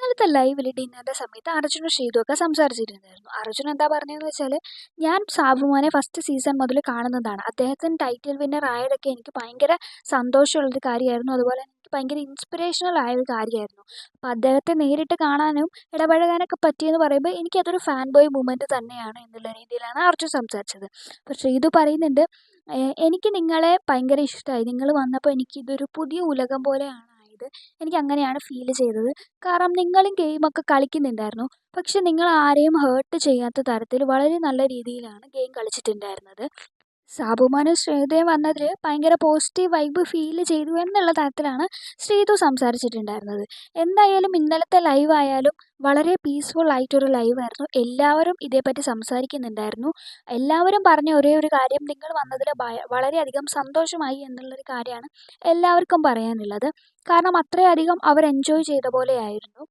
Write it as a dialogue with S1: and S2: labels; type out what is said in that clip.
S1: ഇന്നലത്തെ ലൈവിൽ ഡിന്നറിൻ്റെ സമയത്ത് അർജുനും ശ്രീതുമൊക്കെ സംസാരിച്ചിട്ടുണ്ടായിരുന്നു. അർജുൻ എന്താ പറഞ്ഞതെന്ന് വെച്ചാൽ, ഞാൻ സാബുമോനെ ഫസ്റ്റ് സീസൺ മുതൽ കാണുന്നതാണ്. അദ്ദേഹത്തിന് ടൈറ്റിൽ വിന്നർ ആയതൊക്കെ എനിക്ക് ഭയങ്കര സന്തോഷമുള്ളൊരു കാര്യമായിരുന്നു. അതുപോലെ എനിക്ക് ഭയങ്കര ഇൻസ്പിറേഷണൽ ആയൊരു കാര്യമായിരുന്നു. അപ്പോൾ അദ്ദേഹത്തെ നേരിട്ട് കാണാനും ഇടപഴകാനൊക്കെ പറ്റിയെന്ന് പറയുമ്പോൾ എനിക്കതൊരു ഫാൻ ബോയ് മൂമെൻറ്റ് തന്നെയാണ് എന്നുള്ള രീതിയിലാണ് അർജുൻ സംസാരിച്ചത്. അപ്പോൾ ശ്രീതു പറയുന്നുണ്ട്, എനിക്ക് നിങ്ങളെ ഭയങ്കര ഇഷ്ടമായി. നിങ്ങൾ വന്നപ്പോൾ എനിക്കിതൊരു പുതിയ ഉലകം പോലെയാണ് ആയത്. എനിക്കങ്ങനെയാണ് ഫീൽ ചെയ്തത്. കാരണം നിങ്ങളും ഗെയിമൊക്കെ കളിക്കുന്നുണ്ടായിരുന്നു. പക്ഷെ നിങ്ങൾ ആരെയും ഹേർട്ട് ചെയ്യാത്ത തരത്തിൽ വളരെ നല്ല രീതിയിലാണ് ഗെയിം കളിച്ചിട്ടുണ്ടായിരുന്നത്. സാബുമാനും ശ്രീതുവും വന്നതിൽ ഭയങ്കര പോസിറ്റീവ് വൈബ് ഫീൽ ചെയ്തു എന്നുള്ള തരത്തിലാണ് ശ്രീതു സംസാരിച്ചിട്ടുണ്ടായിരുന്നത്. എന്തായാലും ഇന്നലത്തെ ലൈവായാലും വളരെ പീസ്ഫുൾ ആയിട്ടൊരു ലൈവായിരുന്നു. എല്ലാവരും ഇതേപ്പറ്റി സംസാരിക്കുന്നുണ്ടായിരുന്നു. എല്ലാവരും പറഞ്ഞ ഒരേ ഒരു കാര്യം, നിങ്ങൾ വന്നതിൽ വളരെയധികം സന്തോഷമായി എന്നുള്ളൊരു കാര്യമാണ് എല്ലാവർക്കും പറയാനുള്ളത്. കാരണം അത്രയധികം അവർ എൻജോയ് ചെയ്ത പോലെയായിരുന്നു.